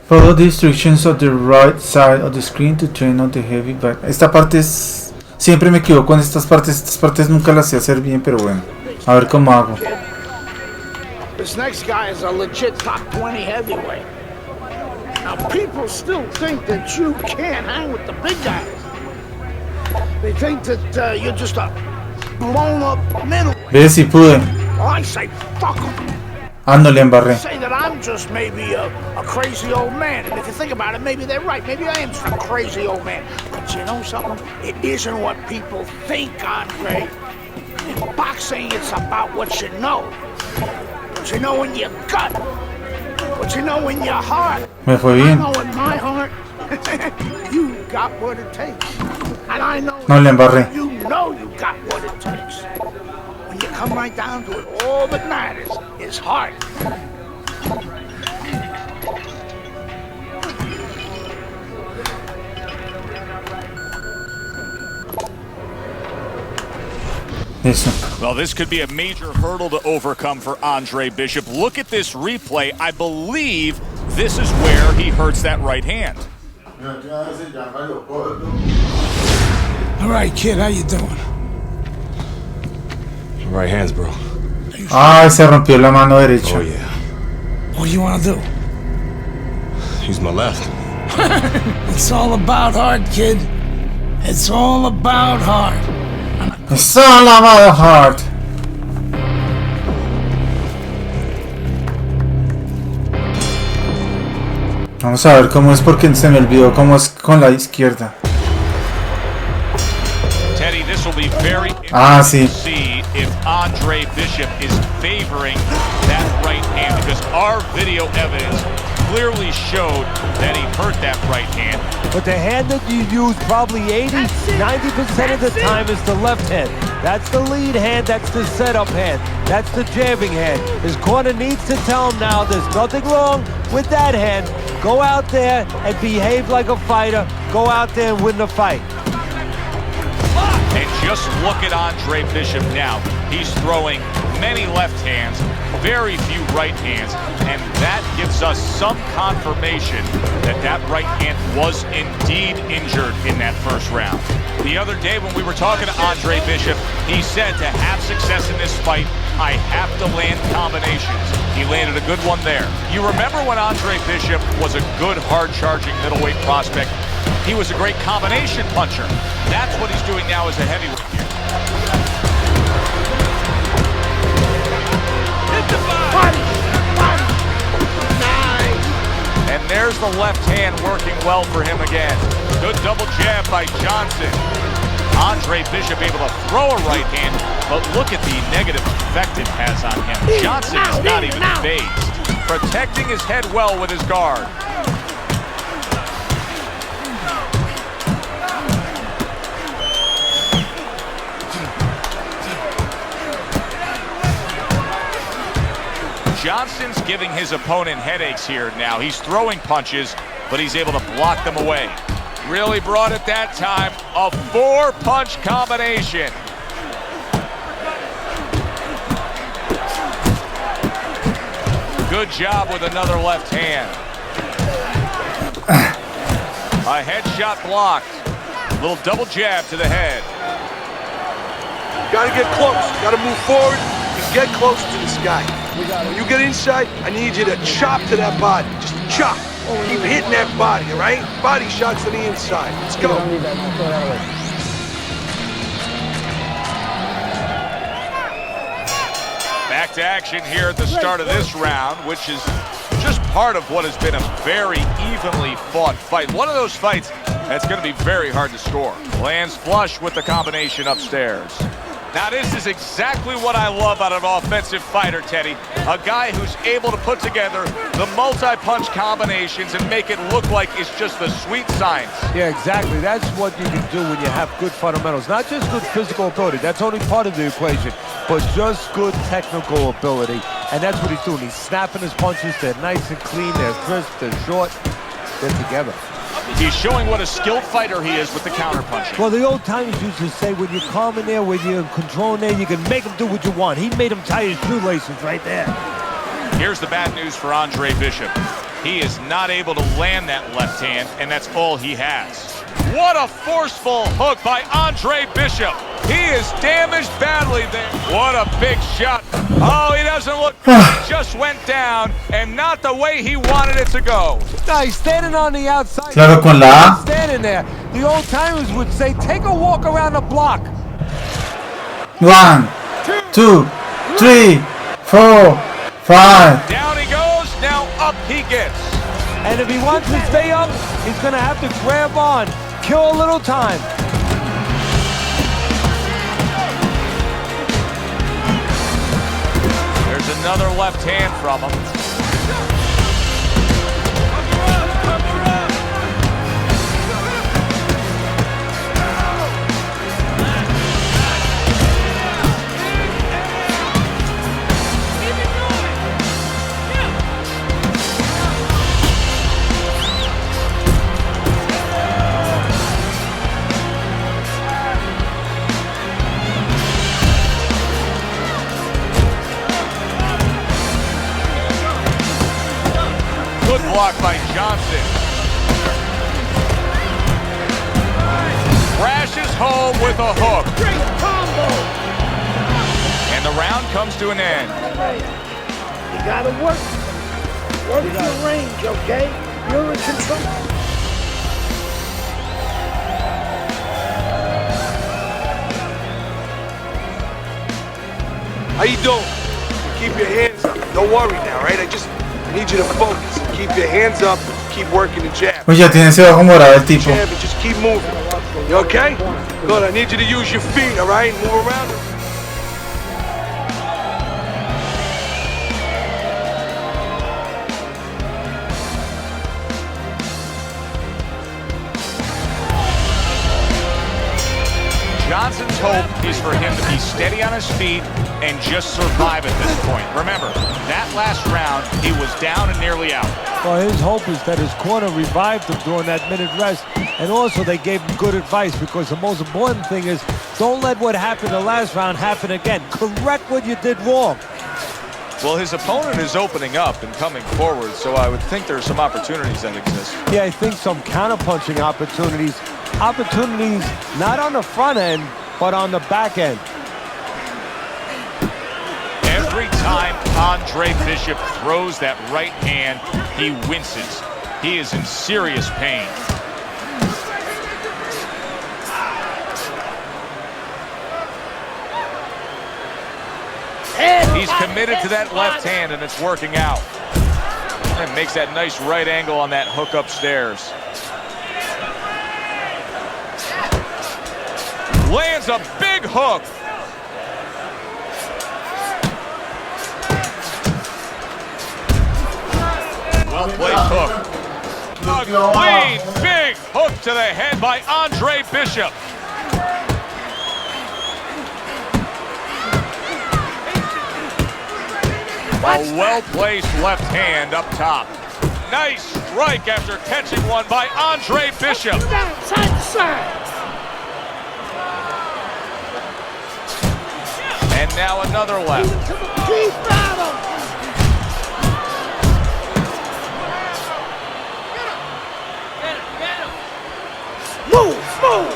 Follow the instructions on the right side of the screen to train on the heavy back. Esta parte es... Siempre me equivoco en estas partes nunca las sé hacer bien, pero bueno. A ver cómo hago. This next guy is a legit top 20 heavyweight. Now people still think that you can't hang with the big guys. They think that you're just a blown up middle. Ve si pude. Well, I say fuck them. Ah, no le embarré. Say that I'm just maybe a crazy old man, and if you think about it, maybe they're right. Maybe I am just a crazy old man. But you know something? It isn't what people think, Andre. In boxing, it's about what you know. What you know in your gut. What you know in your heart. Me fue I bien. know in my heart, you got what it takes. And I know No le embarré. you know you got what it takes. When you come right down to it, all that matters is heart. Eso. Well, this could be a major hurdle to overcome for Andre Bishop. Look at this replay. I believe this is where he hurts that right hand. All right, kid, how you doing? Right hands, bro. Ay, se rompió la mano derecha. Oh, yeah. What do you want to do? Use my left. It's all about heart, kid. It's all about heart. It's all about heart. Vamos a ver cómo es porque se me olvidó cómo es con la izquierda. Teddy, this will be very Ah, interesting sí. to see if Andre Bishop is favoring that right hand, because our video evidence clearly showed that he hurt that right hand. But the hand that you use probably 90% of the time is the left hand. That's the lead hand, that's the setup hand, that's the jabbing hand. His corner needs to tell him now there's nothing wrong with that hand. Go out there and behave like a fighter. Go out there and win the fight. And just look at Andre Bishop now. He's throwing many left hands, very few right hands, and that gives us some confirmation that that right hand was indeed injured in that first round. The other day when we were talking to Andre Bishop, he said to have success in this fight, I have to land combinations. He landed a good one there. You remember when Andre Bishop was a good, hard-charging middleweight prospect? He was a great combination puncher. That's what he's doing now as a heavyweight here. And there's the left hand working well for him again. Good double jab by Johnson. Andre Bishop able to throw a right hand, but look at the negative effect it has on him. Johnson is not even phased, protecting his head well with his guard. Johnson's giving his opponent headaches here now. He's throwing punches, but he's able to block them away. Really brought it that time. A 4-punch combination. Good job with another left hand. A headshot blocked. Little double jab to the head. Gotta get close. Gotta move forward and get close to this guy. When you get inside, I need you to chop to that body. Just chop. Keep hitting that body, all right? Body shots to the inside. Let's go. Back to action here at the start of this round, which is just part of what has been a very evenly fought fight. One of those fights that's going to be very hard to score. Lands flush with the combination upstairs. Now this is exactly what I love out of an offensive fighter, Teddy. A guy who's able to put together the multi-punch combinations and make it look like it's just the sweet science. Yeah, exactly. That's what you can do when you have good fundamentals. Not just good physical ability. That's only part of the equation. But just good technical ability. And that's what he's doing. He's snapping his punches. They're nice and clean. They're crisp. They're short. They're together. He's showing what a skilled fighter he is with the counterpunching. Well, the old timers used to say when you're calm in there, when you're in control in there, you can make him do what you want. He made him tie his shoelaces right there. Here's the bad news for Andre Bishop. He is not able to land that left hand, and that's all he has. What a forceful hook by Andre Bishop. He is damaged badly there. What a big shot. Oh, he doesn't look good. Just went down, and not the way he wanted it to go. No, he's standing on the outside. Claro, con la A. Standing there. The old timers would say, take a walk around the block. 1, 2, 3, 4, 5. Down he goes, now up he gets. And if he wants to stay up, he's going to have to grab on. Kill a little time. There's another left hand from him. Good block by Johnson. Crashes home with a hook. Great combo. And the round comes to an end. You gotta work your range, okay? You're in control. How you doing? Keep your hands up. Don't worry now, right? I need you to focus. Keep your hands up. Keep working the jab. Pues ya tiene ese ojo morado el tipo. Jab and just keep moving. You okay? Good. I need you to use your feet, all right? Move around. Johnson's hope is for him to be steady on his feet and just survive at this point. Remember, that last round, he was down and nearly out. Well, his hope is that his corner revived him during that minute rest. And also they gave him good advice, because the most important thing is don't let what happened the last round happen again. Correct what you did wrong. Well, his opponent is opening up and coming forward, so I would think there are some opportunities that exist. Yeah, I think some counter-punching opportunities. Opportunities not on the front end, but on the back end. Every time Andre Bishop throws that right hand, he winces. He is in serious pain. He's committed to that left hand, and it's working out. And makes that nice right angle on that hook upstairs. Lands a big hook. Well-placed hook. A clean, big hook to the head by Andre Bishop. A well-placed left hand up top. Nice strike after catching one by Andre Bishop. Down, side to side. And now another left. Deep battle. Move, move.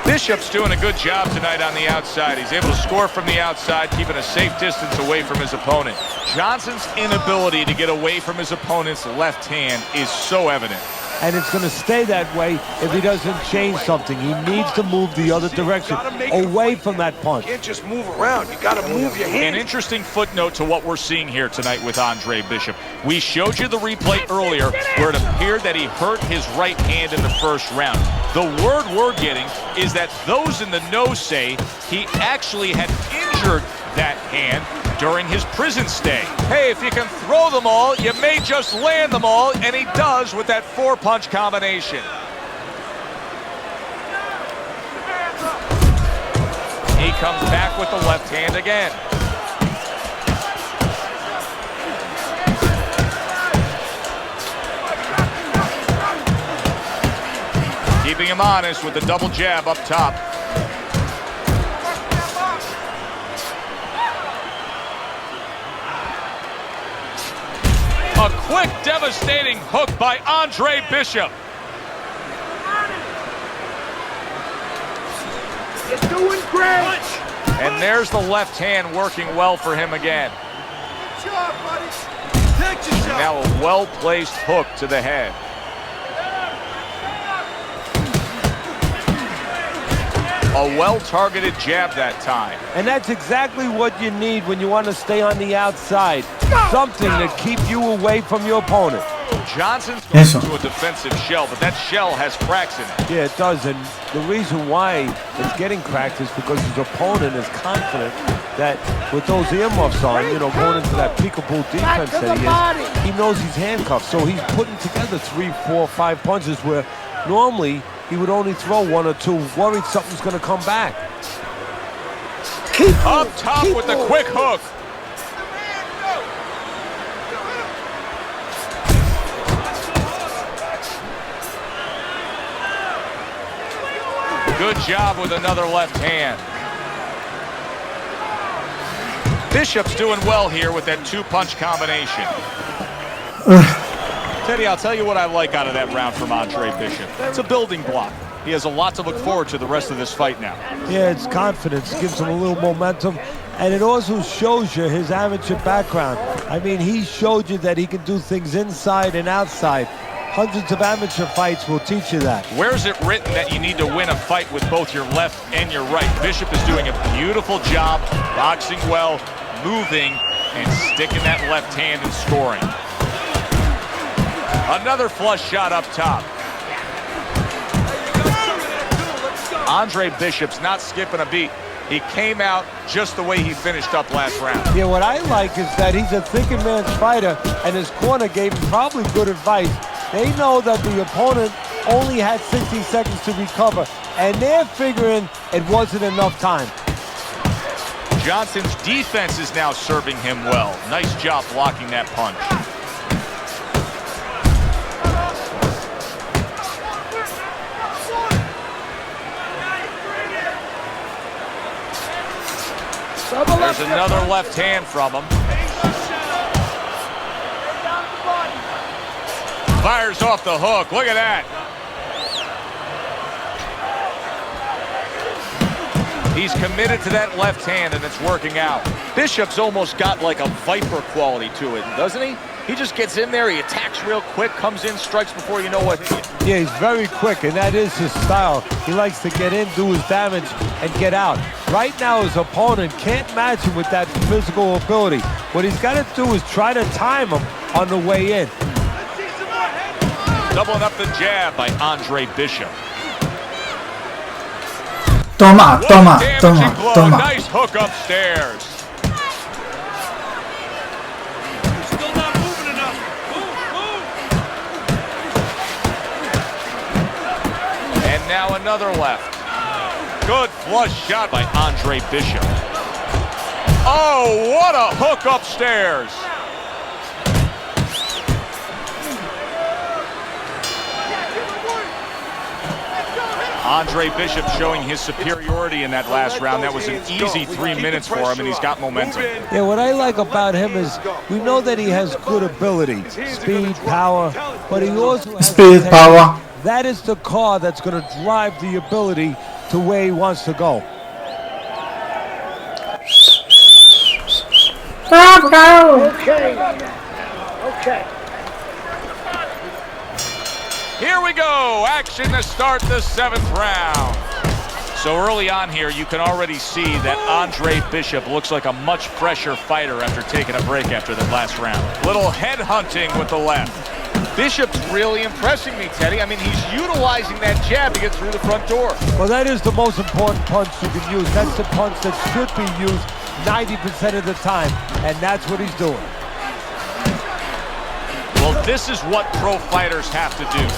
Bishop's doing a good job tonight on the outside. He's able to score from the outside, keeping a safe distance away from his opponent. Johnson's inability to get away from his opponent's left hand is so evident. And it's going to stay that way if he doesn't change something. He needs to move the other direction, away from that punch. You can't just move around. You got to move your hands. An interesting footnote to what we're seeing here tonight with Andre Bishop. We showed you the replay earlier where it appeared that he hurt his right hand in the first round. The word we're getting is that those in the know say he actually had injured that hand during his prison stay. Hey, if you can throw them all, you may just land them all, and he does with that four-punch combination. He comes back with the left hand again. Keeping him honest with the double jab up top. A quick, devastating hook by Andre Bishop. You're doing great. And there's the left hand working well for him again. Good job, buddy. Take your shot. Now a well-placed hook to the head. A well-targeted jab that time. And that's exactly what you need when you want to stay on the outside. Something to keep you away from your opponent. Johnson's going into a defensive shell, but that shell has cracks in it. Yeah, it does. And the reason why it's getting cracked is because his opponent is confident that with those earmuffs on, you know, going into that peekaboo defense that he knows he's handcuffed. So he's putting together 3, 4, 5 punches where normally he would only throw 1 or 2, worried something's going to come back. Up top with the quick hook. Good job with another left hand. Bishop's doing well here with that 2-punch combination. Teddy, I'll tell you what I like out of that round from Andre Bishop. It's a building block. He has a lot to look forward to the rest of this fight now. Yeah, it's confidence. It gives him a little momentum. And it also shows you his amateur background. I mean, he showed you that he can do things inside and outside. Hundreds of amateur fights will teach you that. Where's it written that you need to win a fight with both your left and your right? Bishop is doing a beautiful job, boxing well, moving, and sticking that left hand and scoring. Another flush shot up top. Andre Bishop's not skipping a beat. He came out just the way he finished up last round. Yeah, what I like is that he's a thinking man's fighter, and his corner gave him probably good advice. They know that the opponent only had 60 seconds to recover, and they're figuring it wasn't enough time. Johnson's defense is now serving him well. Nice job blocking that punch. There's another left hand from him. Fires off the hook. Look at that. He's committed to that left hand, and it's working out. Bishop's almost got like a viper quality to it, doesn't he? He just gets in there, he attacks real quick, comes in, strikes before you know what hit you. Yeah, he's very quick, and that is his style. He likes to get in, do his damage, and get out. Right now, his opponent can't match him with that physical ability. What he's got to do is try to time him on the way in. Doubling up the jab by Andre Bishop. Toma, toma, toma, blow. toma. Nice hook upstairs. Still not moving enough. Move. And now another left. Good flush shot by Andre Bishop. Oh, what a hook upstairs. Andre Bishop showing his superiority in that last round. That was an easy 3 minutes for him, and he's got momentum. Yeah, what I like about him is we know that he has good ability, speed, power, but he also has Speed, power. That is the car that's going to drive the ability to where he wants to go. Okay. Here we go, action to start the 7th round. So early on here, you can already see that Andre Bishop looks like a much fresher fighter after taking a break after that last round. Little head hunting with the left. Bishop's really impressing me, Teddy. I mean, he's utilizing that jab to get through the front door. Well, that is the most important punch you can use. That's the punch that should be used 90% of the time, and that's what he's doing. Well, this is what pro fighters have to do.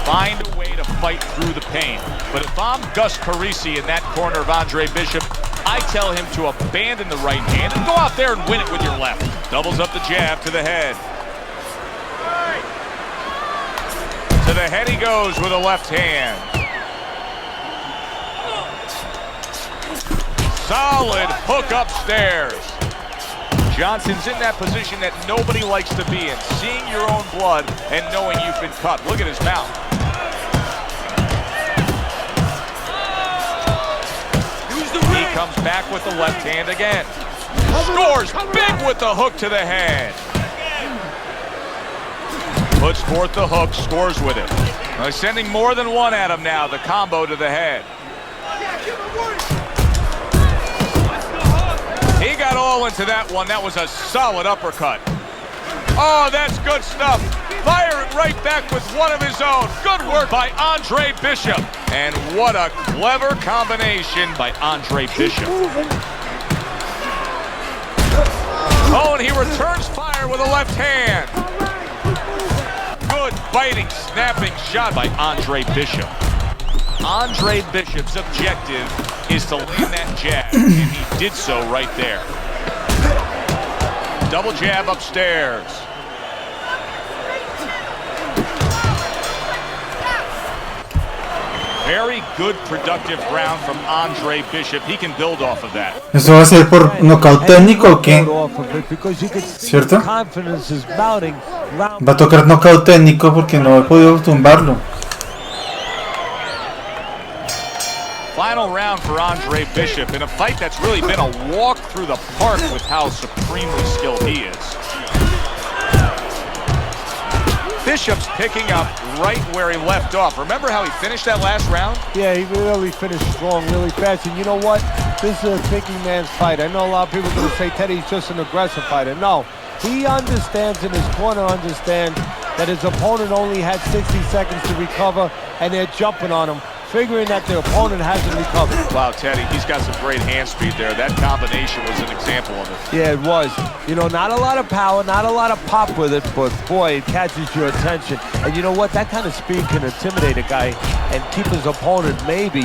Find a way to fight through the pain. But if I'm Gus Parisi in that corner of Andre Bishop, I tell him to abandon the right hand and go out there and win it with your left. Doubles up the jab to the head. To the head he goes with a left hand. Solid hook upstairs. Johnson's in that position that nobody likes to be in, seeing your own blood and knowing you've been cut. Look at his mouth. He comes back with the left hand again. Scores big with the hook to the head. Puts forth the hook, scores with it. Now he's sending more than one at him now, the combo to the head. He got all into that one. That was a solid uppercut. Oh, that's good stuff. Fire it right back with one of his own. Good work by Andre Bishop. And what a clever combination by Andre Bishop. Oh, and he returns fire with a left hand. Good biting, snapping shot by Andre Bishop. Andre Bishop's objective is to land that jab, and he did so right there. Double jab upstairs. Very good, productive round from Andre Bishop. He can build off of that. ¿Eso va a ser por nocaut técnico o qué? ¿Cierto? Va a tocar nocaut técnico porque no he podido tumbarlo. Final round for Andre Bishop in a fight that's really been a walk through the park with how supremely skilled he is. Bishop's picking up right where he left off. Remember how he finished that last round? Yeah, he really finished strong, really fast. And you know what? This is a thinking man's fight. I know a lot of people are going to say Teddy's just an aggressive fighter. No, he understands, and his corner understands that his opponent only had 60 seconds to recover, and they're jumping on him, figuring that the opponent hasn't recovered. Wow, Teddy, he's got some great hand speed there. That combination was an example of it. Yeah, it was. You know, not a lot of power, not a lot of pop with it, but boy, it catches your attention. And you know what? That kind of speed can intimidate a guy and keep his opponent maybe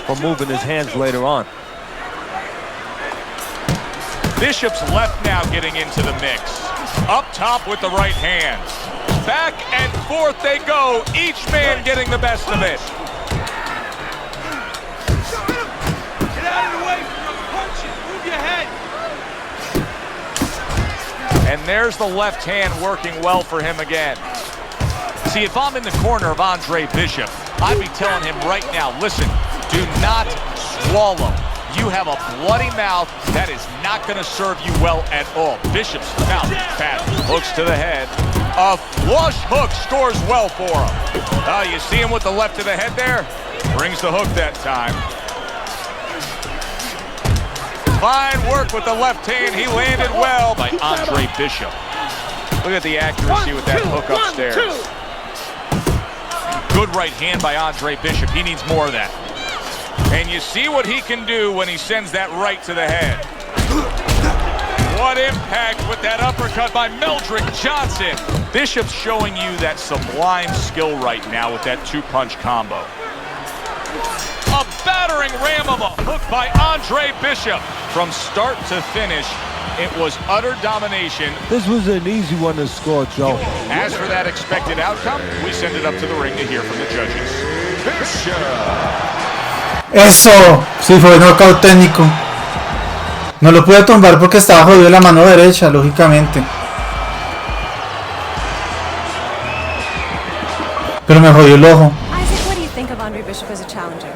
from moving his hands later on. Bishop's left now getting into the mix. Up top with the right hand. Back and forth they go, each man getting the best of it. And there's the left hand working well for him again. See, if I'm in the corner of Andre Bishop, I'd be telling him right now, listen, do not swallow. You have a bloody mouth. That is not going to serve you well at all. Bishop's mouth is bad. Hooks to the head. A flush hook scores well for him. Oh, you see him with the left to the head there? Brings the hook that time. Fine work with the left hand. He landed well by Andre Bishop. Look at the accuracy with that hook upstairs. Good right hand by Andre Bishop. He needs more of that. And you see what he can do when he sends that right to the head. What impact with that uppercut by Meldrick Johnson. Bishop's showing you that sublime skill right now with that two-punch combo. A battering ram of a hook by Andre Bishop. From start to finish, it was utter domination. This was an easy one to score, Joe. As for that expected outcome, we send it up to the ring to hear from the judges. Bishop. Eso, sí fue nocaut técnico. No lo pude tumbar porque estaba jodido la mano derecha, lógicamente. Pero me jodió el ojo. Isaac, what do you think of Andre Bishop as a challenger?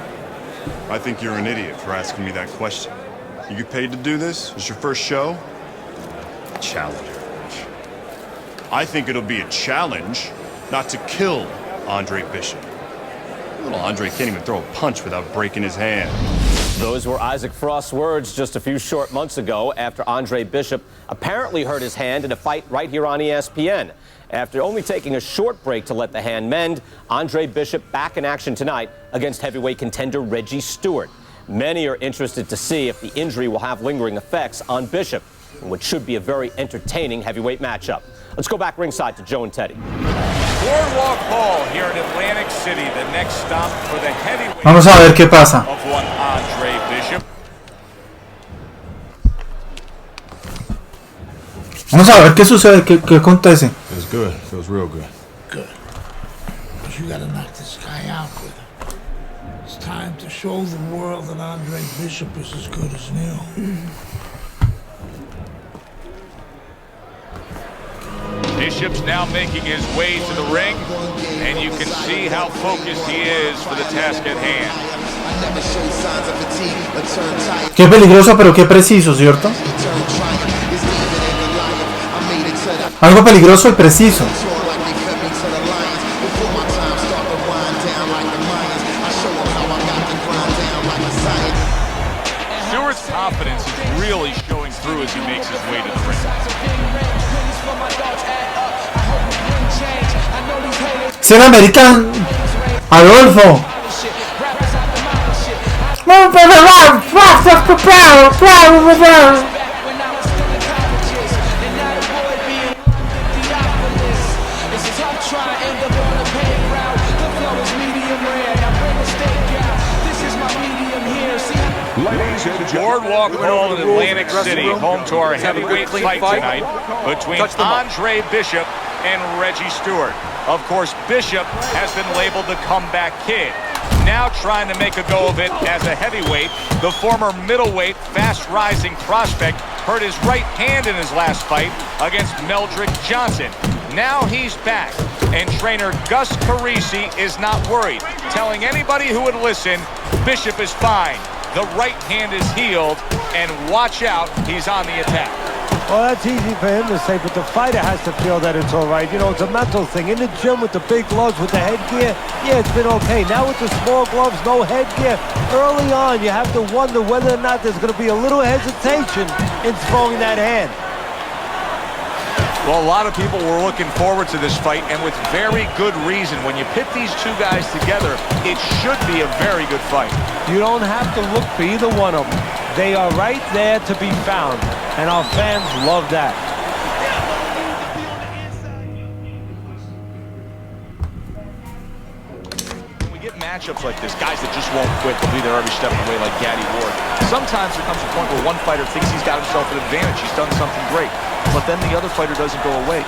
I think you're an idiot for asking me that question. You get paid to do this? It's your first show? Challenger. I think it'll be a challenge not to kill Andre Bishop. Little Andre can't even throw a punch without breaking his hand. Those were Isaac Frost's words just a few short months ago after Andre Bishop apparently hurt his hand in a fight right here on ESPN. After only taking a short break to let the hand mend, Andre Bishop back in action tonight against heavyweight contender Reggie Stewart. Many are interested to see if the injury will have lingering effects on Bishop, in what should be a very entertaining heavyweight matchup. Let's go back ringside to Joe and Teddy. Boardwalk Hall here in Atlantic City, the next stop for the heavyweight Vamos a ver qué pasa. of one Andre Bishop. Vamos a ver qué sucede, qué acontece. Feels good. Feels real good. Good. But you gotta knock this guy out with it. It's time to show the world that Andre Bishop is as good as new. Bishop's now making his way to the ring, and you can see how focused he is for the task at hand. Qué peligroso, pero qué preciso, ¿cierto? Algo peligroso y preciso. Stewart's confidence is really showing through as he makes his way to the ring. Ser American Adolfo. Boardwalk Mall in Atlantic City, home to our heavyweight fight tonight between Andre Bishop and Reggie Stewart. Of course, Bishop has been labeled the comeback kid. Now trying to make a go of it as a heavyweight, the former middleweight, fast-rising prospect hurt his right hand in his last fight against Meldrick Johnson. Now he's back, and trainer Gus Carisi is not worried, telling anybody who would listen, Bishop is fine. The right hand is healed, and watch out, he's on the attack. Well, that's easy for him to say, but the fighter has to feel that it's all right. You know, it's a mental thing. In the gym with the big gloves, with the headgear, yeah, it's been okay. Now with the small gloves, no headgear, early on, you have to wonder whether or not there's going to be a little hesitation in throwing that hand. Well, a lot of people were looking forward to this fight, and with very good reason. When you pit these two guys together, it should be a very good fight. You don't have to look for either one of them. They are right there to be found, and our fans love that. When we get matchups like this, guys that just won't quit, they'll be there every step of the way like Gaddy Ward. Sometimes there comes a point where one fighter thinks he's got himself an advantage, he's done something great, but then the other fighter doesn't go away.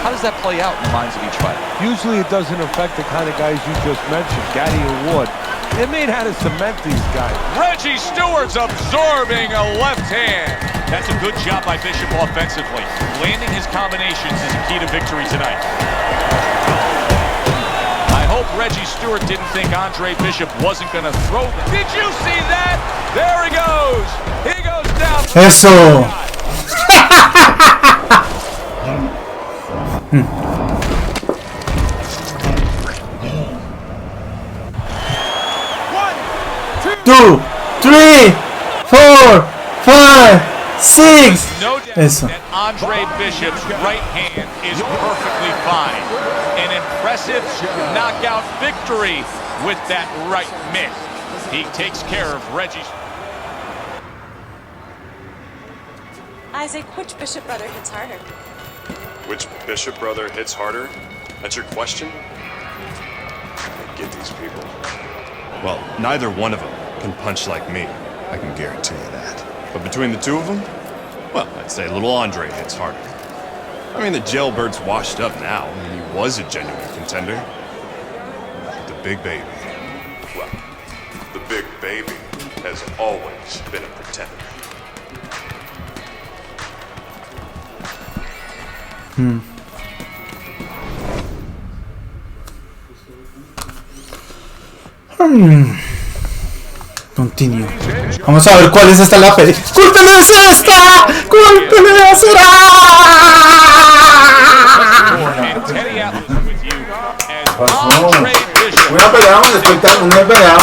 How does that play out in the minds of each fighter? Usually it doesn't affect the kind of guys you just mentioned, Gaddy and Ward. It may how to cement these guys. Reggie Stewart's absorbing a left hand. That's a good job by Bishop offensively. Landing his combinations is a key to victory tonight. I hope Reggie Stewart didn't think Andre Bishop wasn't going to throw them. Did you see that? There he goes. He goes down. Eso. Two, three, 4, 5, 6. No doubt Eso. that Andre Bishop's right hand is perfectly fine. An impressive knockout victory with that right mitt. He takes care of Reggie's. Isaac, which Bishop brother hits harder? Which Bishop brother hits harder? That's your question? I get these people. Well, neither one of them can punch like me. I can guarantee you that. But between the two of them, well, I'd say little Andre hits harder. I mean, the jailbird's washed up now. I mean, he was a genuine contender. But the big baby, well, the big baby has always been a pretender. Continúo. Vamos a ver cuál es esta la pelea. ¡Cúlpeme es esta! ¡Cúlpeme será! Una pelea, un espectáculo, una pelea,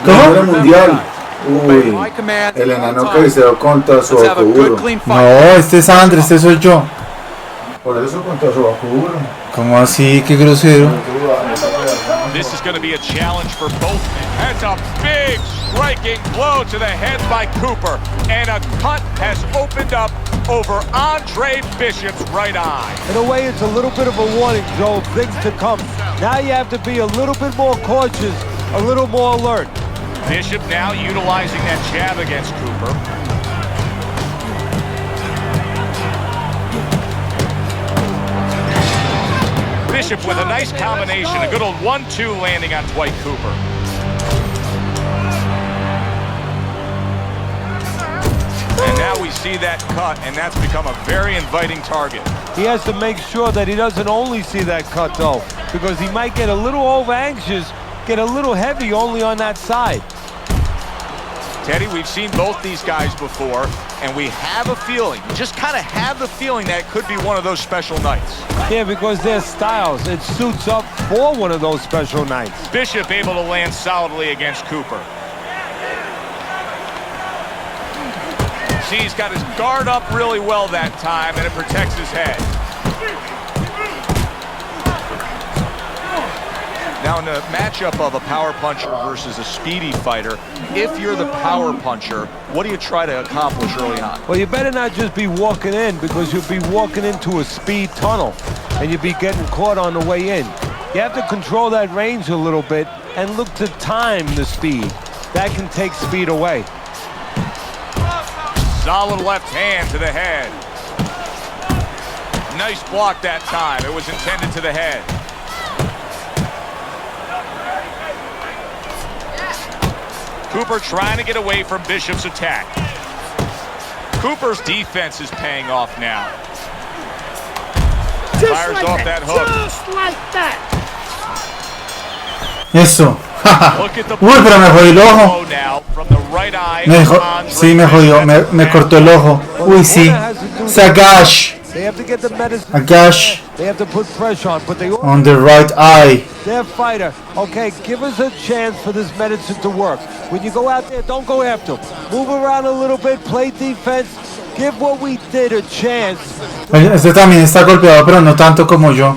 ¿cómo? Mundial. Uy, el enano que se dio contra su burro. No, este es Andrés, este soy yo. Por eso contra su burro. ¿Cómo así? Qué grosero. This is going to be a challenge for both men. That's a big striking blow to the head by Cooper. And a cut has opened up over Andre Bishop's right eye. In a way, it's a little bit of a warning, Joe, of things to come. Now you have to be a little bit more cautious, a little more alert. Bishop now utilizing that jab against Cooper. Bishop with a nice combination, a good old 1-2 landing on Dwight Cooper. And now we see that cut, and that's become a very inviting target. He has to make sure that he doesn't only see that cut, though, because he might get a little over-anxious, get a little heavy only on that side. Teddy, we've seen both these guys before, and we have a feeling, just kind of have the feeling that it could be one of those special nights. Yeah, because their styles, it suits up for one of those special nights. Bishop able to land solidly against Cooper. See, he's got his guard up really well that time, and it protects his head. Now, in a matchup of a power puncher versus a speedy fighter, if you're the power puncher, what do you try to accomplish early on? Well, you better not just be walking in, because you'll be walking into a speed tunnel, and you'll be getting caught on the way in. You have to control that range a little bit and look to time the speed. That can take speed away. Solid left hand to the head. Nice block that time. It was intended to the head. Cooper trying to get away from Bishop's attack. Cooper's defense is paying off now. Fires off that hook. Just like that. Eso. Uy, pero me jodió el ojo. Sí, me jodió, me cortó el ojo. Uy, sí. It's a gash. A gash on the right eye. Their fighter, okay, give us a chance for this medicine to work. When you go out there, don't go after him. Move around a little bit, play defense. Give what we did a chance. Este también está golpeado, pero no tanto como yo.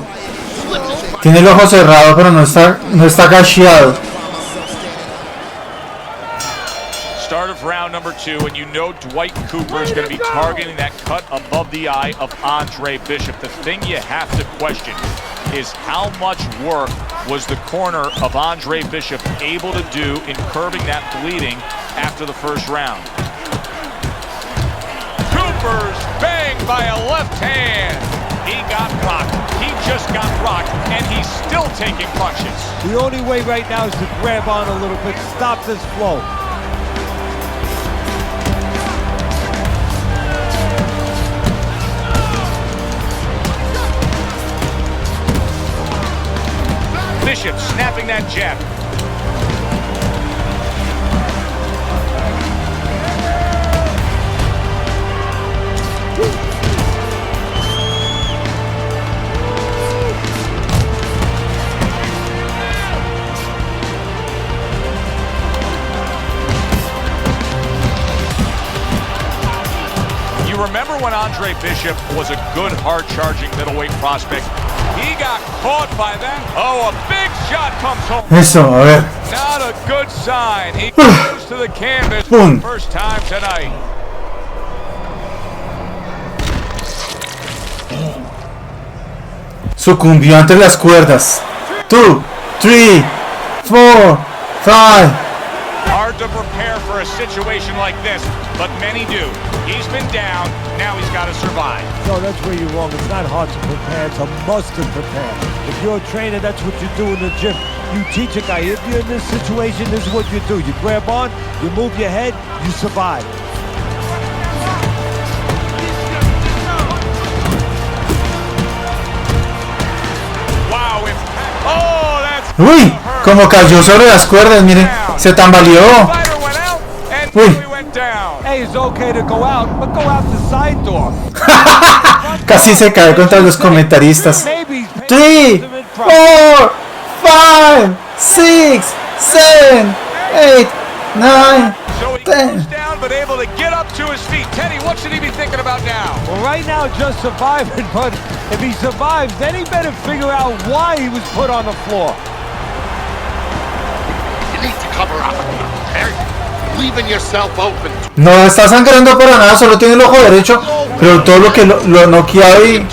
Tiene el ojo cerrado, pero no está gasheado. Start of round number 2, and you know Dwight Cooper is going to be targeting that cut above the eye of Andre Bishop. The thing you have to question is how much work was the corner of Andre Bishop able to do in curbing that bleeding after the first round. Cooper's banged by a left hand. He got rocked. He just got rocked, and he's still taking punches. The only way right now is to grab on a little bit, stop this flow. Bishop snapping that jab. You remember when Andre Bishop was a good, hard-charging middleweight prospect? He got caught by that. Oh, a big shot comes home. Eso, a ver. Not a good sign. He goes to the canvas for the first time tonight. Sucumbió ante las cuerdas. 2, 3, 4, 5. Hard to prepare for a situation like this, but many do. He's been down, now he's got to survive. No, that's where you're wrong. It's not hard to prepare, it's a must to prepare. If you're a trainer, that's what you do in the gym. You teach a guy, if you're in this situation, this is what you do. You grab on, you move your head, you survive. Wow, oh, that's... Uy, como cayó sobre las cuerdas, miren, se tambaleó. Uy. Hey, it's okay to go out, but go out the side door. Casi se cae contra los comentaristas. 3, 4, 5, 6, 7, 8, 9, 10. But able to get up to his feet. Teddy, what should he be thinking about now? Well, right now, just surviving, but if he survives, then he better figure out why he was put on the floor. You need to cover up. Leaving yourself open. No está sangrando para nada, solo tiene el ojo derecho, pero todo lo que lo noquea ahí.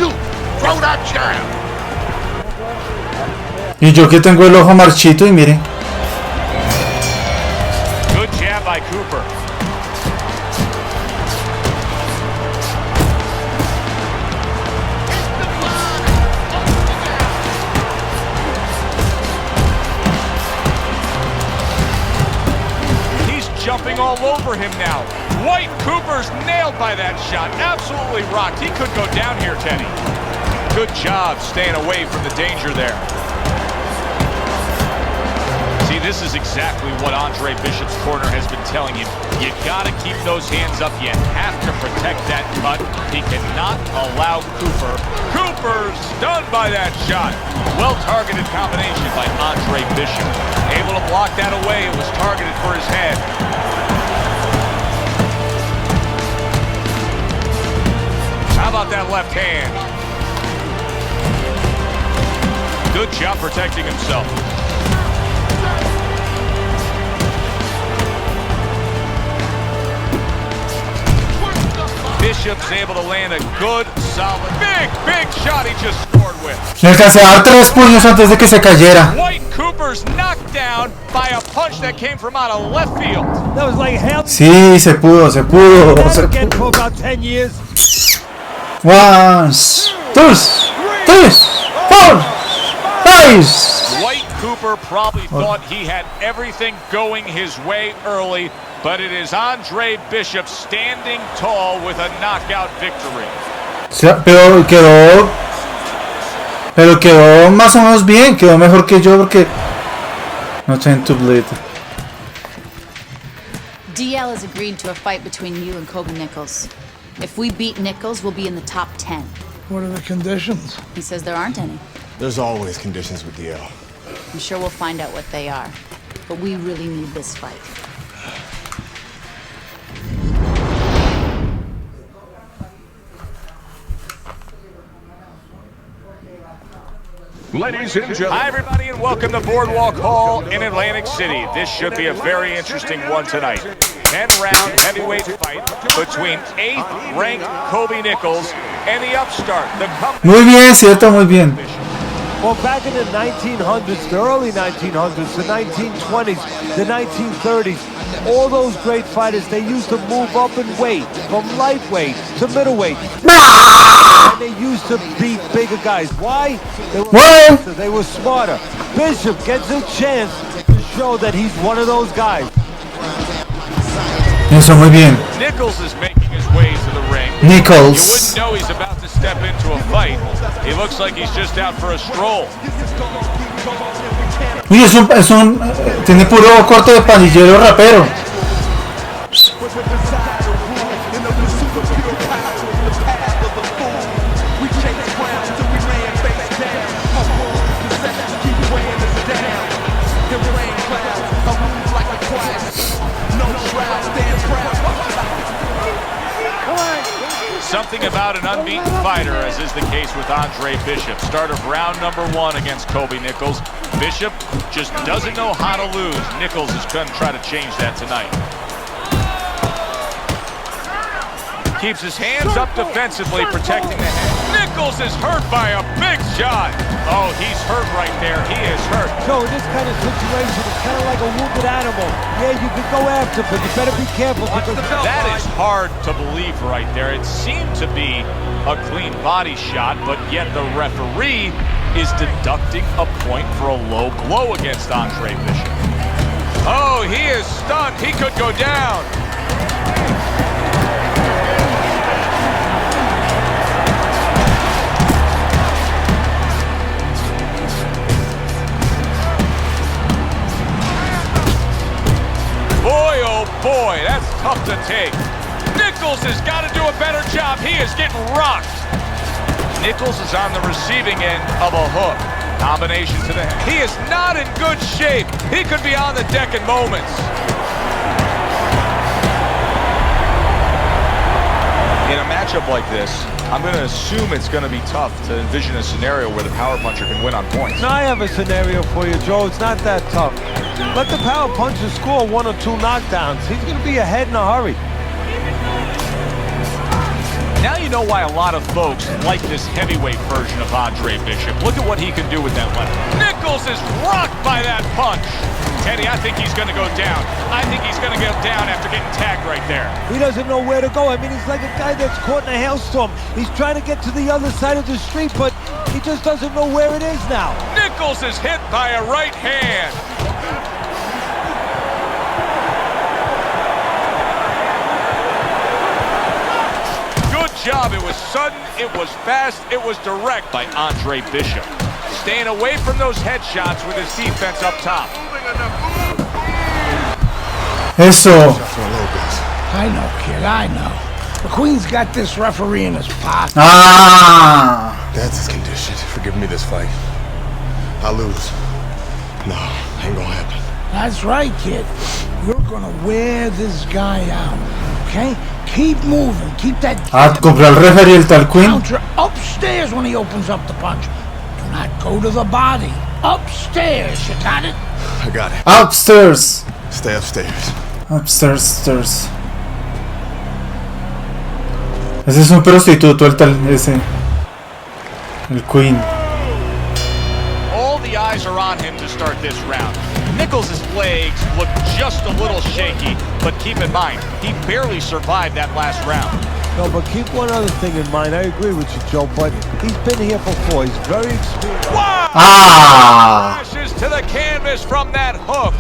Y yo que tengo el ojo marchito y mire. Good jab by Cooper. Jumping all over him now. White Cooper's nailed by that shot. Absolutely rocked. He could go down here, Teddy. Good job staying away from the danger there. See, this is exactly what Andre Bishop's corner has been telling him. You gotta keep those hands up. You have to protect that cut. He cannot allow Cooper. Cooper stunned by that shot. Well-targeted combination by Andre Bishop. Able to block that away. It was targeted for his head. How about that left hand? Good job protecting himself. Bishop's able to land a good, solid, big shot he just scored with. Le alcancé a dar 3 puños antes de que se cayera. White Cooper's knocked down by a punch that came from out of left field. That was like hell. Sí, se pudo. Again for about 10 years. 1, 2, 3, 4, 5. White Cooper probably thought he had everything going his way early, but it is Andre Bishop standing tall with a knockout victory. Pero quedó más o menos bien, quedó mejor que yo porque no tend to bleed. DL has agreed to a fight between you and Kobe Nichols. If we beat Nichols, we'll be in the top 10. What are the conditions? He says there aren't any. There's always conditions with DL. I'm sure we'll find out what they are. But we really need this fight. Ladies and gentlemen. Hi, everybody, and welcome to Boardwalk Hall in Atlantic City. This should be a very interesting one tonight. 10-round heavyweight fight between 8th-ranked Kobe Nichols and the upstart. Muy bien, cierto, muy bien. Well, back in the 1900s, the early 1900s, the 1920s, the 1930s, all those great fighters, they used to move up in weight from lightweight to middleweight. And they used to beat bigger guys. Why? They were faster, they were smarter. Bishop gets a chance to show that he's one of those guys. Eso, muy bien. Nichols is making his way to the ring. Nichols. You wouldn't know he's about to step into a fight. He looks like he's just out for a stroll. Uy, tiene puro corte de pandillero rapero. Something about an unbeaten fighter, as is the case with Andre Bishop. Start of round number 1 against Kobe Nichols. Bishop just doesn't know how to lose. Nichols is going to try to change that tonight. Keeps his hands up defensively, protecting the head. Nichols is hurt by a big shot. Oh, he's hurt right there. He is hurt. So in this kind of situation, it's kind of like a wounded animal. Yeah, you can go after, but you better be careful. Because that is hard to believe right there. It seemed to be a clean body shot, but yet the referee is deducting a point for a low blow against Andre Bishop. Oh, he is stunned. He could go down. Boy, oh boy, that's tough to take. Nichols has got to do a better job. He is getting rocked. Nichols is on the receiving end of a hook. Combination to the head. He is not in good shape. He could be on the deck in moments. In a matchup like this, I'm going to assume it's going to be tough to envision a scenario where the power puncher can win on points. Now I have a scenario for you, Joe. It's not that tough. Let the power puncher score 1 or 2 knockdowns. He's going to be ahead in a hurry. Now you know why a lot of folks like this heavyweight version of Andre Bishop. Look at what he can do with that left. Nichols is rocked by that punch. Teddy, I think he's going to go down. I think he's going to go down after getting tagged right there. He doesn't know where to go. I mean, he's like a guy that's caught in a hailstorm. He's trying to get to the other side of the street, but he just doesn't know where it is now. Nichols is hit by a right hand. job. It was sudden, it was fast, it was direct by Andre Bishop. Staying away from those headshots with his defense up top. Eso. I know, kid, I know. McQueen's got this referee in his pocket. Ah. That's his condition for giving me this fight. I'll lose. No, ain't gonna happen. That's right, kid. You're gonna wear this guy out, okay? Keep moving, keep that Comprar el referee el tal Queen. counter upstairs when he opens up the punch. Do not go to the body. Upstairs, you got it? I got it. Upstairs. Stay upstairs. Upstairs, stairs. Ese es un prostituto, el tal, ese. El Queen. All the eyes are on him to start this round. Nichols' legs look just a little shaky, but keep in mind, he barely survived that last round. No, but keep one other thing in mind. I agree with you, Joe, but he's been here before. He's very experienced. Wow! Ah! Crashes to the canvas from that hook.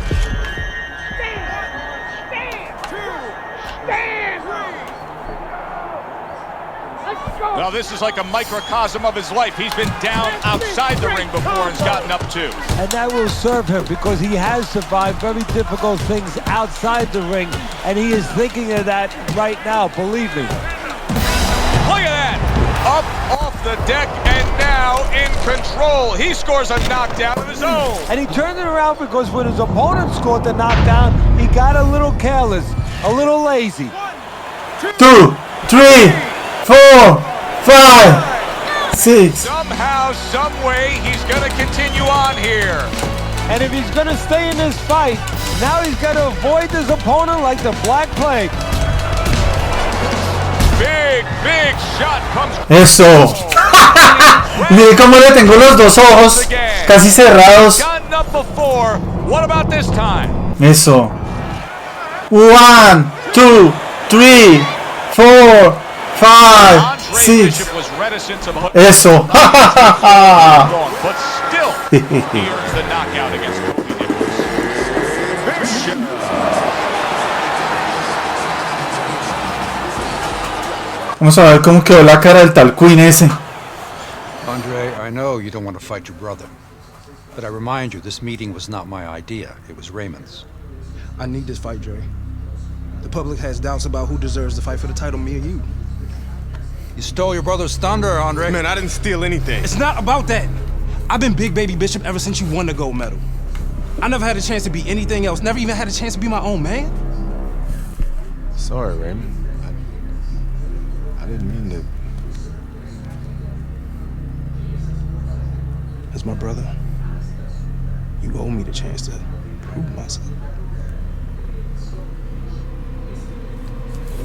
Well, this is like a microcosm of his life. He's been down outside the ring before and's gotten up too. And that will serve him because he has survived very difficult things outside the ring, and he is thinking of that right now, believe me. Look at that! Up off the deck and now in control. He scores a knockdown of his own. And he turned it around because when his opponent scored the knockdown, he got a little careless, a little lazy. 2, 3, 4, 5, 6. Somehow, some way, he's gonna continue on here. And if he's gonna stay in this fight, now he's gotta avoid his opponent like the Black Plague. Big shot comes. Eso. Mire cómo le tengo los dos ojos casi cerrados. Gotten up before. What about this time? Eso. 1, 2, 3, 4, 5, 6. Eso. But still, he earns the knockout against Kobe Nichols. Vamos a ver cómo quedó la cara del tal Queen ese. Andre, I know you don't want to fight your brother, but I remind you, this meeting was not my idea. It was Raymond's. I need this fight, Dre. The public has doubts about who deserves the fight for the title, me or you. You stole your brother's thunder, Andre. Man, I didn't steal anything. It's not about that. I've been Big Baby Bishop ever since you won the gold medal. I never had a chance to be anything else. Never even had a chance to be my own man. Sorry, Raymond. I didn't mean to. As my brother, you owe me the chance to prove myself.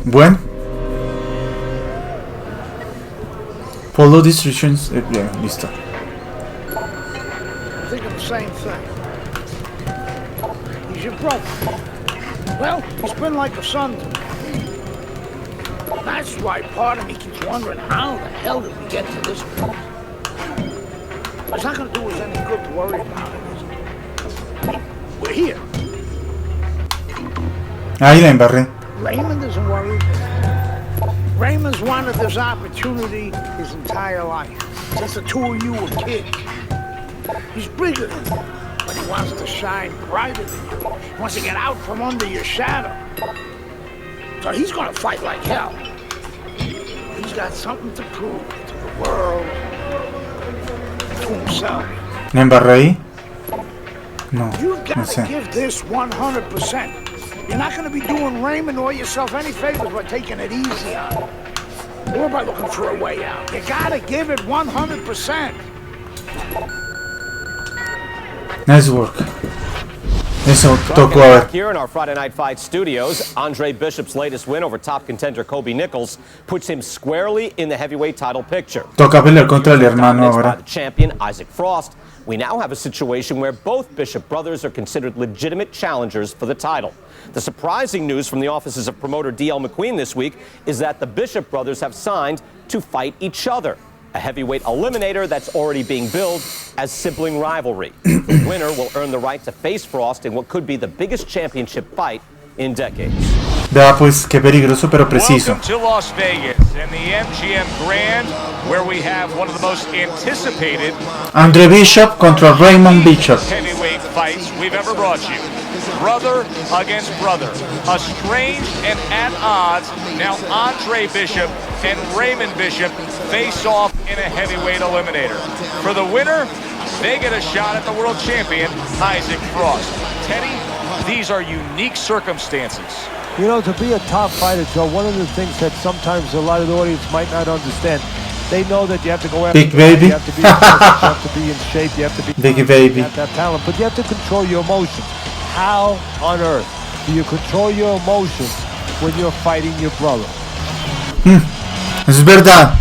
Bueno. Follow the instructions. Yeah, listo. I think of the same thing. He's your brother. Well, he's been like a son to me. That's why part of me keeps wondering how the hell did we get to this point? It's not going to do us any good to worry about it, is it? We're here. Ahí la embarré. Raymond isn't worried. Raymond's wanted this opportunity his entire life. Since the two of you were kids. He's bigger than you, but he wants to shine brighter than you. He wants to get out from under your shadow. So he's gonna fight like hell. He's got something to prove to the world, to himself. ¿Me embarré ahí? No, You've no got sé. to give this 100%. You're not going to be doing Raymond or yourself any favors by taking it easy on him. Or by looking for a way out. You got to give it 100%. Nice work. Eso tocó a ver. Here in our Friday Night Fight studios, Andre Bishop's latest win over top contender Kobe Nichols puts him squarely in the heavyweight title picture. Toca pelear contra el hermano By ahora. the champion Isaac Frost, we now have a situation where both Bishop brothers are considered legitimate challengers for the title. The surprising news from the offices of promoter D.L. McQueen this week is that the Bishop brothers have signed to fight each other. A heavyweight eliminator that's already being billed as sibling rivalry. The winner will earn the right to face Frost in what could be the biggest championship fight in decades. Vea pues, qué peligroso pero preciso. Welcome to Las Vegas, And the MGM Grand, where we have one of the most anticipated André Bishop contra Raymond Bishop. Heavyweight fights we've ever brought you. Brother against brother, estranged and at odds. Now Andre Bishop and Raymond Bishop face off in a heavyweight eliminator. For the winner, they get a shot at the world champion, Isaac Frost. Teddy, these are unique circumstances. You know, to be a top fighter, Joe, one of the things that sometimes a lot of the audience might not understand, they know that you have to go after Big baby. You have to be you have to be in shape, you have to be Big baby. You have to have talent, but you have to control your emotions. How on earth do you control your emotions when you're fighting your brother? Eso es verdad.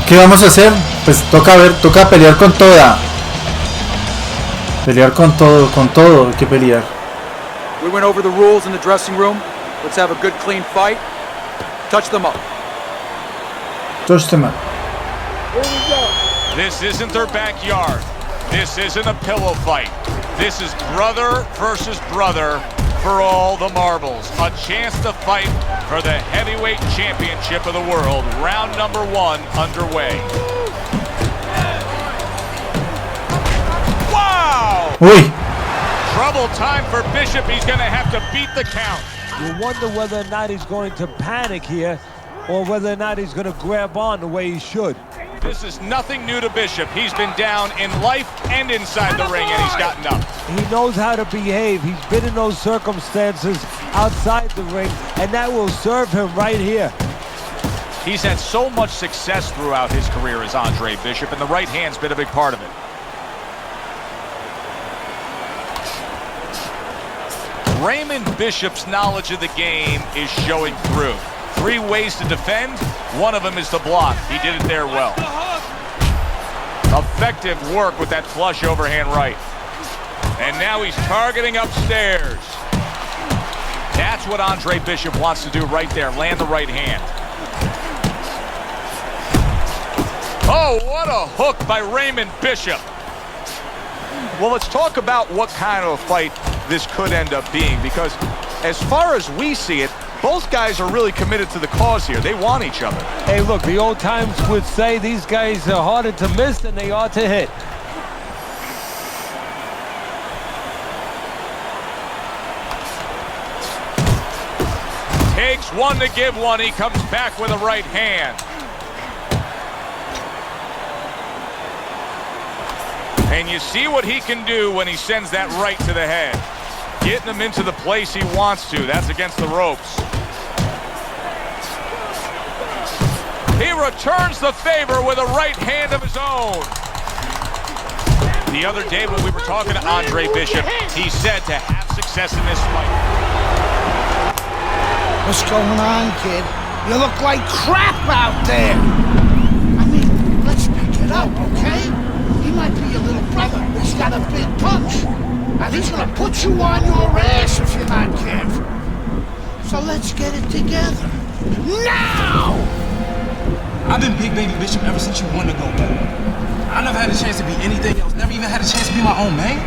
¿Qué vamos a hacer? Pues toca pelear con toda. Pelear con todo, hay que pelear. We went over the rules in the dressing room. Let's have a good, clean fight. Touch them up. Touch them up. This isn't their backyard. This isn't a pillow fight. This is brother versus brother for all the marbles. A chance to fight for the heavyweight championship of the world. Round number 1 underway. Wow! Uy. Trouble time for Bishop. He's going to have to beat the count. You wonder whether or not he's going to panic here or whether or not he's going to grab on the way he should. This is nothing new to Bishop. He's been down in life and inside the ring, and he's gotten up. He knows how to behave. He's been in those circumstances outside the ring, and that will serve him right here. He's had so much success throughout his career as Andre Bishop, and the right hand's been a big part of it. Raymond Bishop's knowledge of the game is showing through. 3 ways to defend. One of them is to block. He did it there well. Effective work with that flush overhand right. And now he's targeting upstairs. That's what Andre Bishop wants to do right there. Land the right hand. Oh, what a hook by Raymond Bishop. Well, let's talk about what kind of a fight this could end up being, because as far as we see it, both guys are really committed to the cause here. They want each other. Hey, look, the old times would say these guys are harder to miss than they are to hit. Takes one to give one. He comes back with a right hand. And you see what he can do when he sends that right to the head. Getting him into the place he wants to. That's against the ropes. He returns the favor with a right hand of his own. The other day when we were talking to Andre Bishop, he said to have success in this fight. What's going on, kid? You look like crap out there. I mean, let's pick it up, okay? He might be your little brother, but he's got a big punch. And he's gonna put you on your ass if you're not careful. So let's get it together. Now! I've been Big Baby Bishop ever since you won the gold medal. I never had a chance to be anything else. Never even had a chance to be my own man.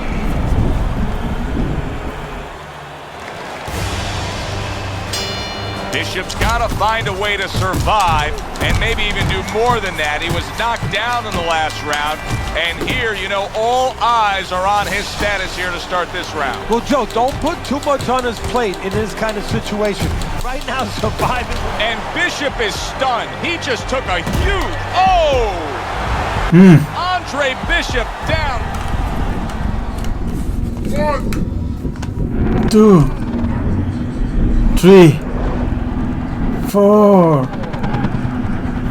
Bishop's got to find a way to survive and maybe even do more than that. He was knocked down in the last round, and here, you know, all eyes are on his status here to start this round. Well, Joe, don't put too much on his plate in this kind of situation. Right now, surviving. And Bishop is stunned. He just took a huge... Oh! Andre Bishop down. 1, 2, 3, 4,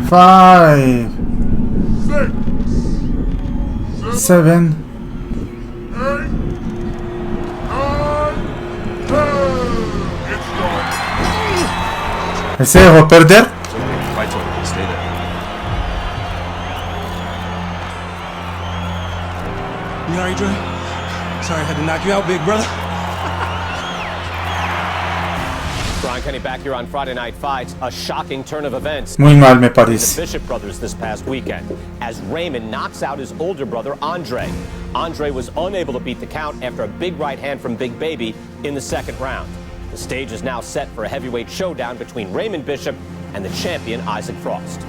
5, 6, 7, 8, 9, 10. ¿Él se dejó perder? You alright, Dre? Sorry I had to knock you out, big brother. Brian Kenny back here on Friday Night Fights. A shocking turn of events. Muy mal, me parece. The Bishop brothers this past weekend, as Raymond knocks out his older brother, Andre. Andre was unable to beat the count after a big right hand from Big Baby in the second round. The stage is now set for a heavyweight showdown between Raymond Bishop and the champion Isaac Frost.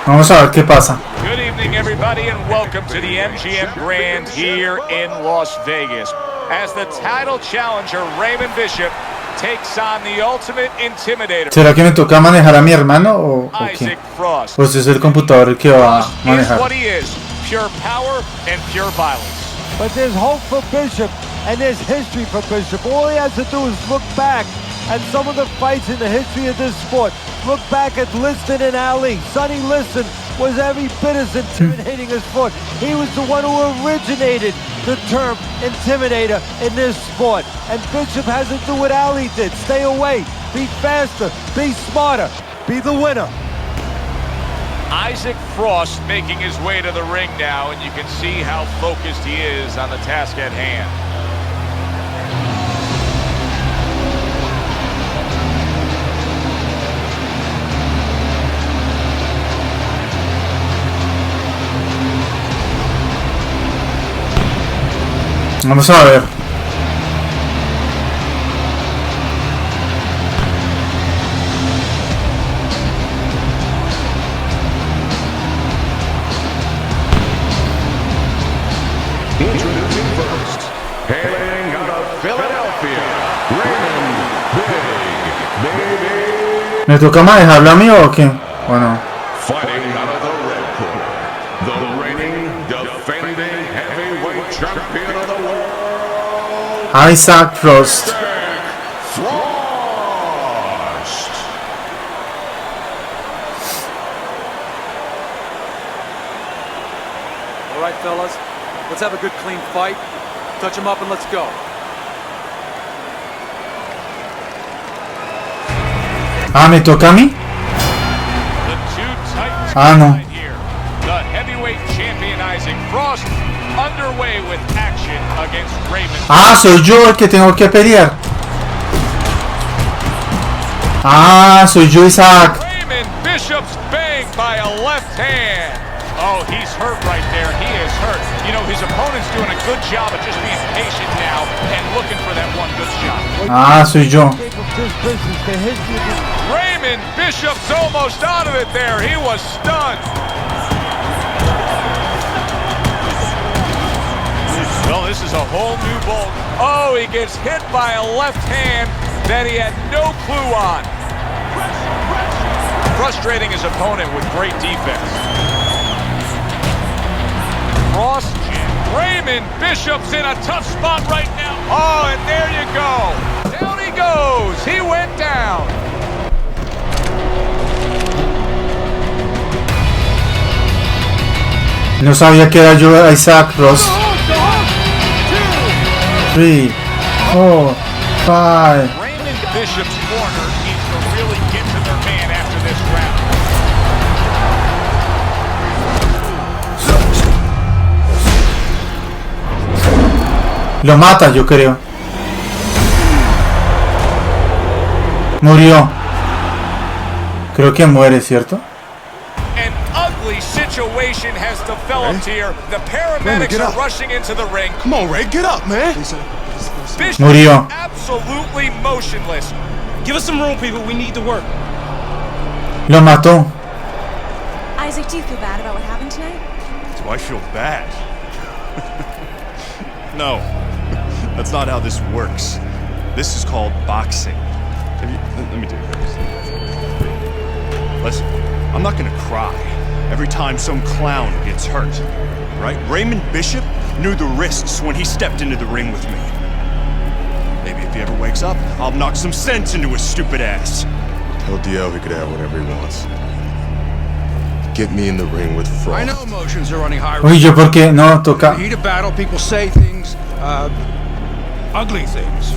Vamos a ver qué pasa. Good evening, everybody, and welcome to the MGM Grand here in Las Vegas. As the title challenger, Raymond Bishop takes on the ultimate intimidator. ¿Será que me toca manejar a mi hermano o qué? Isaac Frost. Pues es el computador el que va a Frost is manejar. what he is, pure power and pure violence. But there's hope for Bishop, and there's history for Bishop. All he has to do is look back at some of the fights in the history of this sport. Look back at Liston and Ali. Sonny Liston was every bit as intimidating as Ford. He was the one who originated the term intimidator in this sport. And Bishop has to do what Ali did. Stay away, be faster, be smarter, be the winner. Isaac Frost making his way to the ring now, and you can see how focused he is on the task at hand. Vamos a ver. Introducing first, hailing out of Philadelphia, Raymond Big Baby. ¿Me toca manejarlo a mí o qué? Bueno. Fighting out of the red corner, the reigning, defending heavyweight champion of the world, Isaac Frost. All right, fellas, let's have a good, clean fight. Touch him up and let's go. Ah, ¿me toca a mí? Ah, no. The heavyweight champion Isaac Frost underway with action against Raymond. Ah, soy yo el que tengo que pelear. Ah, soy yo, Isaac. Raymond Bishop's banged by a left hand. Oh, he's hurt right there. He is hurt. You know, his opponent's doing a good job of just being patient now and looking for that one good shot. Ah, soy yo. Raymond Bishop's almost out of it there. He was stunned. Well, this is a whole new ball. Oh, he gets hit by a left hand that he had no clue on. Frustrating his opponent with great defense. Frost, Raymond Bishop's in a tough spot right now. Oh, and there you go. Down he goes. He went down. No sabía que era yo, Isaac Frost. 3, 4, 5. Raymond Bishop's corner needs to really get to their man after this round. Lo mata, yo creo. Murió. Creo que muere, ¿cierto? An ugly situation has developed here. The paramedics are rushing into the ring. Come on, Ray, get up, man. Bishop Murió. is absolutely motionless. Give us some room, people. We need to work. Lo mató. Isaac, do you feel bad about what happened tonight? Do I feel bad? No, that's not how this works. This is called boxing. Let me do this. Listen, I'm not gonna cry every time some clown gets hurt, right? Raymond Bishop knew the risks when he stepped into the ring with me. Maybe if he ever wakes up, I'll knock some sense into his stupid ass. Tell DL he could have whatever he wants. Get me in the ring with Frost. I know emotions are running high. Uy, yo por qué no toca. In the heat of battle, people say things, ugly things.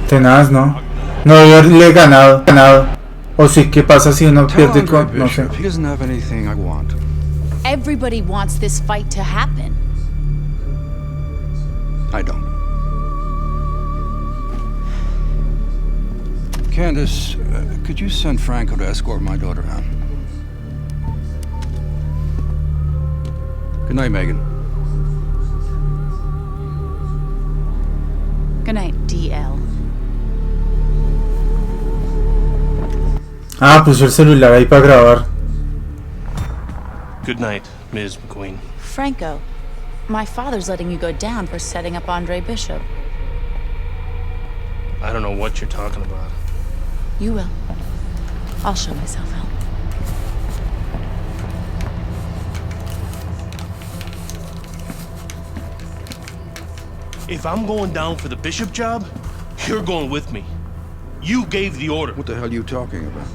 Tenaz, ¿no? No haberle ganado. O sí, ¿qué pasa si uno pierde con...? No sé. He doesn't have anything I want. Everybody wants this fight to happen. I don't. Candace, could you send Franco to escort my daughter out? Good night, Megan. Good night, DL. Ah, puso el celular ahí para grabar. Good night, Ms. McQueen. Franco, my father's letting you go down for setting up Andre Bishop. I don't know what you're talking about. You will. I'll show myself out. If I'm going down for the Bishop job, you're going with me. You gave the order. What the hell are you talking about?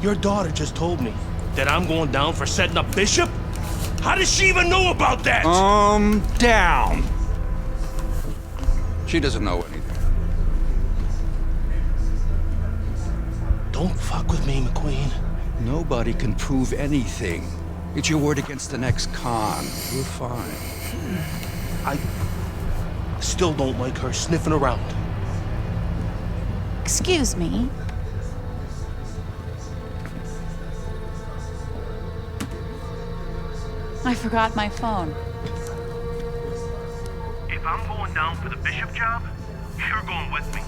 Your daughter just told me that I'm going down for setting up Bishop? How does she even know about that? Down. She doesn't know anything. Don't fuck with me, McQueen. Nobody can prove anything. It's your word against the next con. You're fine. I still don't like her sniffing around. Excuse me. I forgot my phone. If I'm going down for the Bishop job, you're going with me.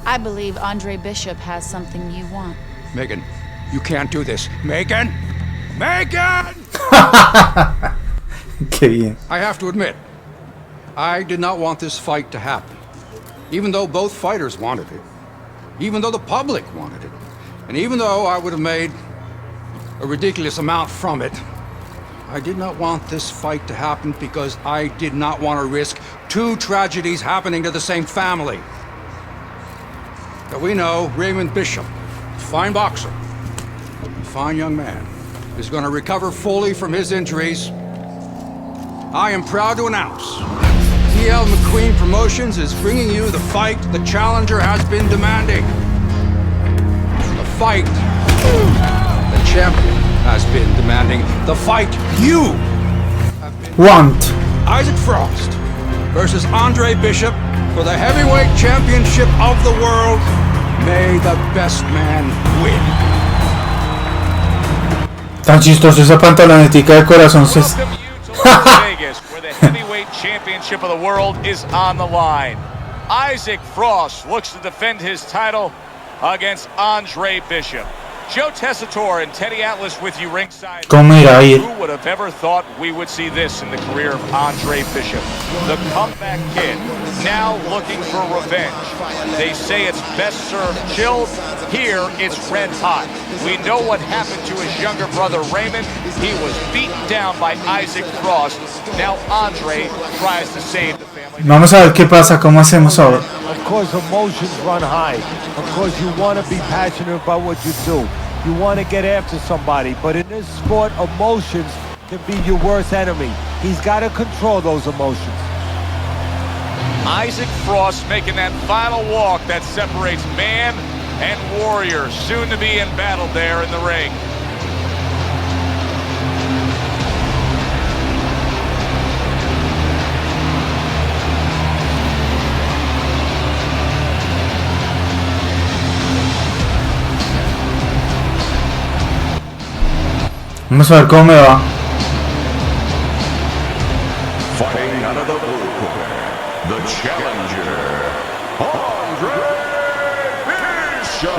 I believe Andre Bishop has something you want. Megan, you can't do this. Megan! Megan! Qué bien. I have to admit, I did not want this fight to happen. Even though both fighters wanted it. Even though the public wanted it. And even though I would have made a ridiculous amount from it, I did not want this fight to happen because I did not want to risk two tragedies happening to the same family. Now we know Raymond Bishop, fine boxer, fine young man, is going to recover fully from his injuries. I am proud to announce TL McQueen Promotions is bringing you the fight the challenger has been demanding. The fight the champion has been demanding. The fight you want. Isaac Frost versus Andre Bishop for the heavyweight championship of the world. May the best man win. Tan chistoso esa pantalonetica de corazón. Welcome you to Las Vegas, where the heavyweight championship of the world is on the line. Isaac Frost looks to defend his title against Andre Bishop. Joe Tessitore and Teddy Atlas with you ringside. ¿Cómo irá a ir? Who would have ever thought we would see this in the career of Andre Bishop? The comeback kid, now looking for revenge. They say it's best served chilled. Here, it's red hot. We know what happened to his younger brother Raymond. He was beaten down by Isaac Frost. Now Andre tries to save the family. Vamos a ver qué pasa, cómo hacemos ahora. Of course, emotions run high. Of course, you want to be passionate about what you do. You want to get after somebody, but in this sport, emotions can be your worst enemy. He's got to control those emotions. Isaac Frost making that final walk that separates man and warrior, soon to be in battle there in the ring. Vamos a ver cómo me va. Fighting out of the blue corner, the challenger, Andre Bishop.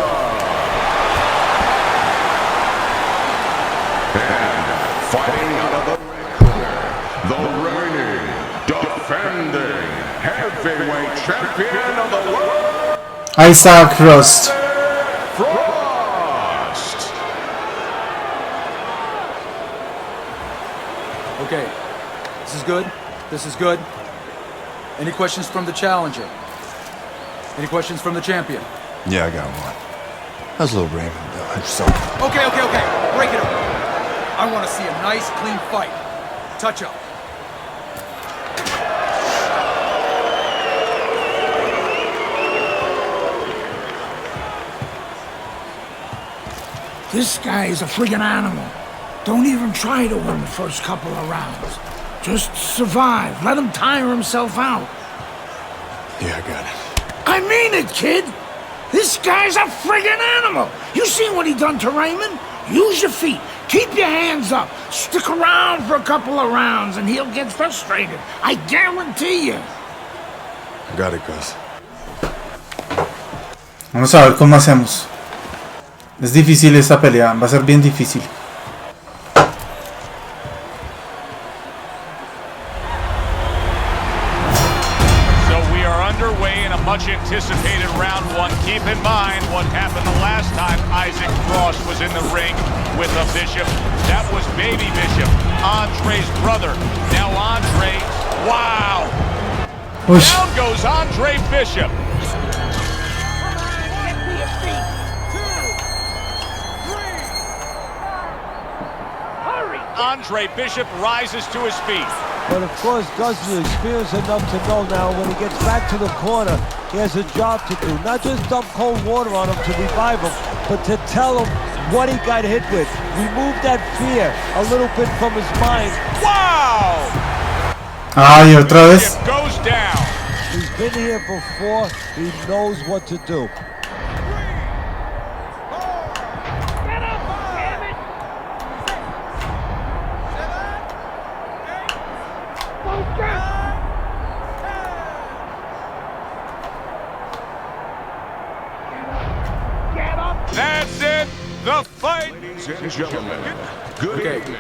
And fighting out of the red corner, the reigning, defending, heavyweight champion of the world, Isaac Frost. Okay, this is good. This is good. Any questions from the challenger? Any questions from the champion? Yeah, I got one. How's little Raymond doing? So... Okay. Break it up. I want to see a nice, clean fight. Touch up. This guy is a friggin' animal. Don't even try to win the first couple of rounds. Just survive. Let him tire himself out. Yeah, I got it. I mean it, kid. This guy's a friggin' animal. You seen what he done to Raymond? Use your feet. Keep your hands up. Stick around for a couple of rounds and he'll get frustrated. I guarantee you. I got it, Gus. Vamos a ver cómo hacemos. Es difícil esta pelea, va a ser bien difícil. Much anticipated round one. Keep in mind what happened the last time Isaac Frost was in the ring with a Bishop. That was baby Bishop, Andre's brother. Now Andre, wow! Ush. Down goes Andre Bishop. Andre Bishop rises to his feet. But of course, Gus is experienced enough to know now when he gets back to the corner, he has a job to do. Not just dump cold water on him to revive him, but to tell him what he got hit with. Remove that fear a little bit from his mind. Wow! Ay, otra vez. Goes down. He's been here before. He knows what to do. That's it. The fight. Ladies and gentlemen, good evening.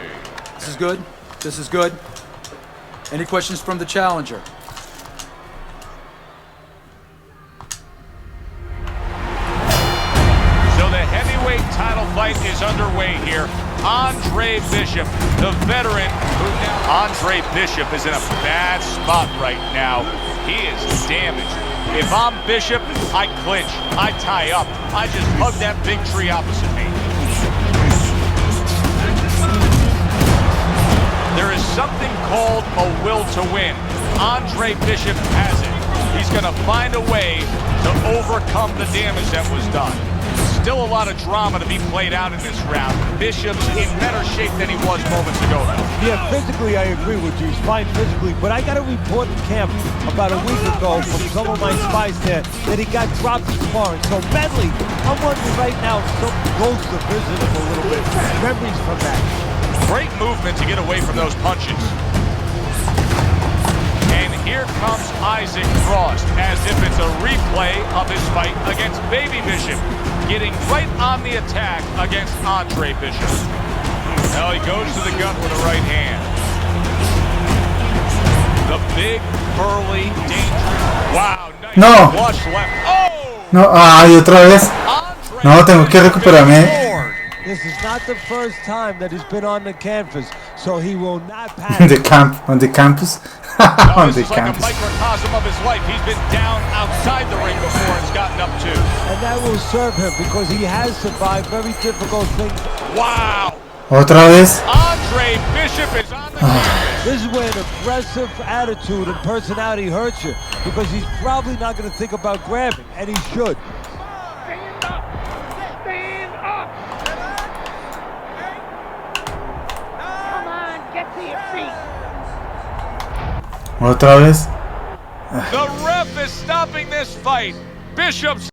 This is good. This is good. Any questions from the challenger? So the heavyweight title fight is underway here. Andre Bishop, the veteran, who now... Andre Bishop is in a bad spot right now. He is damaged. If I'm Bishop, I clinch, I tie up, I just hug that big tree opposite me. There is something called a will to win. Andre Bishop has it. He's gonna find a way to overcome the damage that was done. Still a lot of drama to be played out in this round. Bishop's in better shape than he was moments ago, though. Yeah, physically I agree with you. He's fine physically, but I got a report in camp about a week ago from some of my spies there that he got dropped in sparring. So mentally, I'm wondering right now if something goes to visit him a little bit. Memories from that. Great movement to get away from those punches. And here comes Isaac Frost, as if it's a replay of his fight against Baby Bishop, getting right on the attack against Andre Bishop. Now he goes to the gut with a right hand. The big, burly, dangerous... Wow, nice No. flush left. Oh! No, ay, otra vez. No, tengo que recuperarme. This is not the first time that he's been on the canvas, so he will not panic. The camp, on the campus. No, On this the is like a campus. microcosm of his life. He's been down outside the ring before and gotten up too. And that will serve him because he has survived very difficult things. Wow! Otra vez. Andre Bishop is on the canvas. This is where an aggressive attitude and personality hurts you because he's probably not going to think about grabbing, and he should. Stand up! Stand up! Come on, get to your feet! Otra vez. The ref is stopping this fight. Bishop's